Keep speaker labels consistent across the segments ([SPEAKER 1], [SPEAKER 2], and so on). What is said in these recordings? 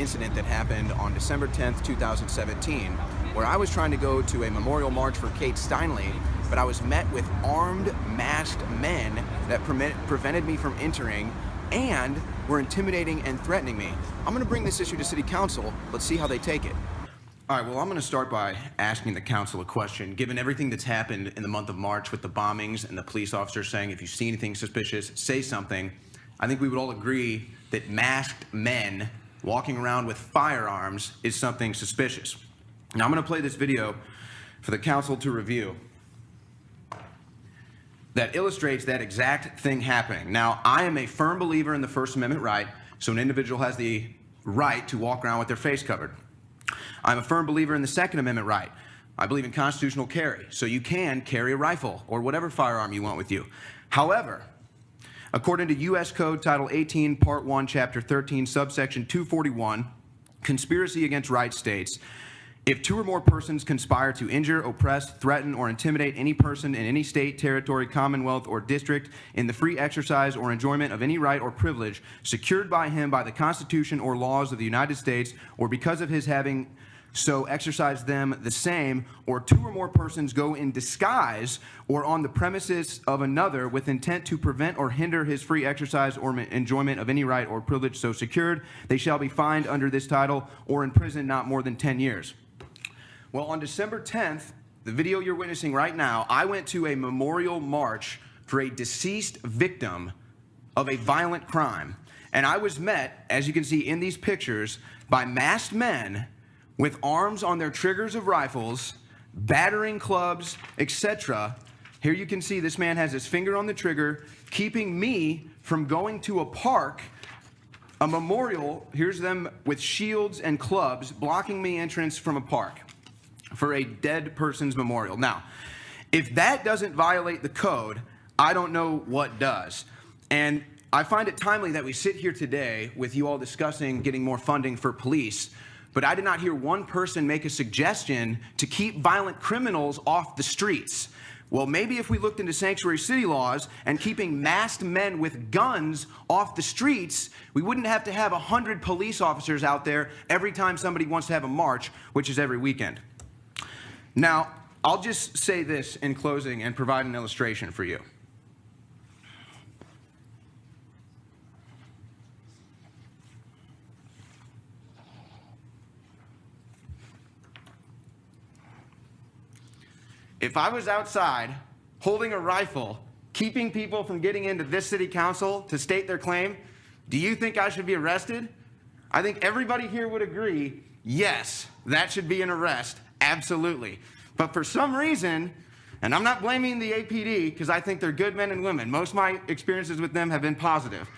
[SPEAKER 1] incident that happened on December 10th, 2017, where I was trying to go to a memorial march for Kate Steinle, but I was met with armed, masked men that prevented me from entering and were intimidating and threatening me. I'm gonna bring this issue to City Council. Let's see how they take it. All right, well, I'm gonna start by asking the council a question. Given everything that's happened in the month of March with the bombings and the police officers saying, if you see anything suspicious, say something, I think we would all agree that masked men walking around with firearms is something suspicious. Now, I'm gonna play this video for the council to review that illustrates that exact thing happening. Now, I am a firm believer in the First Amendment right, so an individual has the right to walk around with their face covered. I'm a firm believer in the Second Amendment right. I believe in constitutional carry, so you can carry a rifle or whatever firearm you want with you. However, according to U.S. Code Title 18, Part 1, Chapter 13, subsection 241, conspiracy against rights states, if two or more persons conspire to injure, oppress, threaten, or intimidate any person in any state, territory, commonwealth, or district in the free exercise or enjoyment of any right or privilege secured by him by the Constitution or laws of the United States, or because of his having so exercise them the same, or two or more persons go in disguise or on the premises of another with intent to prevent or hinder his free exercise or enjoyment of any right or privilege so secured, they shall be fined under this title or in prison not more than 10 years. Well, on December 10th, the video you're witnessing right now, I went to a memorial march for a deceased victim of a violent crime. And I was met, as you can see in these pictures, by masked men with arms on their triggers of rifles, battering clubs, etc. Here you can see this man has his finger on the trigger, keeping me from going to a park, a memorial. Here's them with shields and clubs blocking me entrance from a park for a dead person's memorial. Now, if that doesn't violate the code, I don't know what does. And I find it timely that we sit here today with you all discussing getting more funding for police, but I did not hear one person make a suggestion to keep violent criminals off the streets. Well, maybe if we looked into sanctuary city laws and keeping masked men with guns off the streets, we wouldn't have to have 100 police officers out there every time somebody wants to have a march, which is every weekend. Now, I'll just say this in closing and provide an illustration for you. If I was outside holding a rifle, keeping people from getting into this city council to state their claim, do you think I should be arrested? I think everybody here would agree, yes, that should be an arrest. Absolutely. But for some reason, and I'm not blaming the APD because I think they're good men and women. Most of my experiences with them have been positive.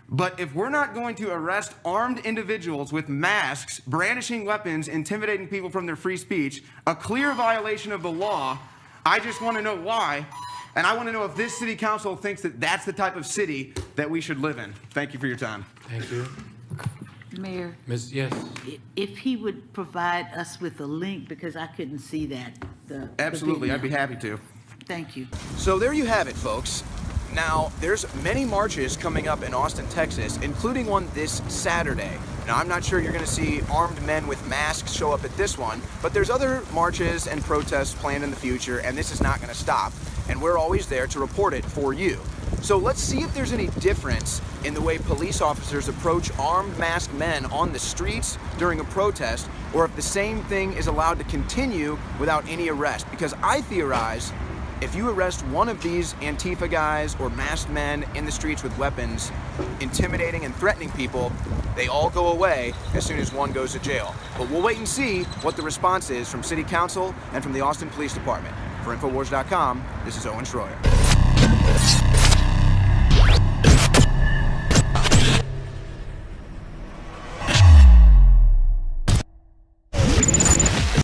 [SPEAKER 1] But if we're not going to arrest armed individuals with masks, brandishing weapons, intimidating people from their free speech, a clear violation of the law, I just want to know why. And I want to know if this city council thinks that that's the type of city that we should live in. Thank you for your time.
[SPEAKER 2] Thank you.
[SPEAKER 3] Mayor,
[SPEAKER 2] Ms. Yes.
[SPEAKER 3] if he would provide us with a link, because I couldn't see that.
[SPEAKER 1] Absolutely, I'd be happy to.
[SPEAKER 3] Thank you.
[SPEAKER 1] So there you have it, folks. Now, there's many marches coming up in Austin, Texas, including one this Saturday. Now, I'm not sure you're going to see armed men with masks show up at this one, but there's other marches and protests planned in the future, and this is not going to stop. And we're always there to report it for you. So let's see if there's any difference in the way police officers approach armed masked men on the streets during a protest, or if the same thing is allowed to continue without any arrest. Because I theorize if you arrest one of these Antifa guys or masked men in the streets with weapons, intimidating and threatening people, they all go away as soon as one goes to jail. But we'll wait and see what the response is from City Council and from the Austin Police Department. For Infowars.com, this is Owen Schroyer.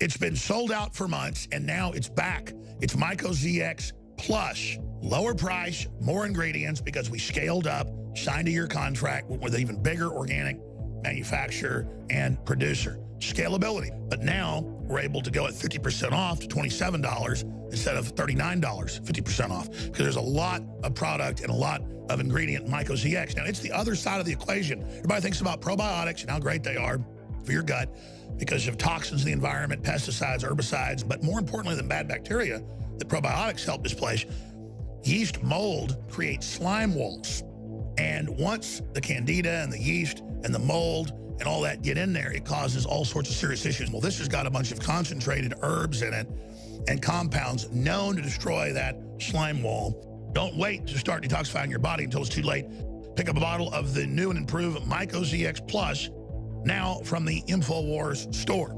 [SPEAKER 4] It's been sold out for months, and now it's back. It's Myco ZX Plush. Lower price, more ingredients, because we scaled up, signed a year contract with an even bigger organic manufacturer and producer. Scalability. But now we're able to go at 50% off to $27 instead of $39, 50% off. Because there's a lot of product and a lot of ingredient in Myco ZX. Now, it's the other side of the equation. Everybody thinks about probiotics and how great they are. for your gut because of toxins in the environment, pesticides, herbicides, but more importantly than bad bacteria that probiotics help displace, yeast mold creates slime walls. And once the candida and the yeast and the mold and all that get in there, it causes all sorts of serious issues. Well, this has got a bunch of concentrated herbs in it and compounds known to destroy that slime wall. Don't wait to start detoxifying your body until it's too late. Pick up a bottle of the new and improved MycoZX Plus now from the InfoWars store.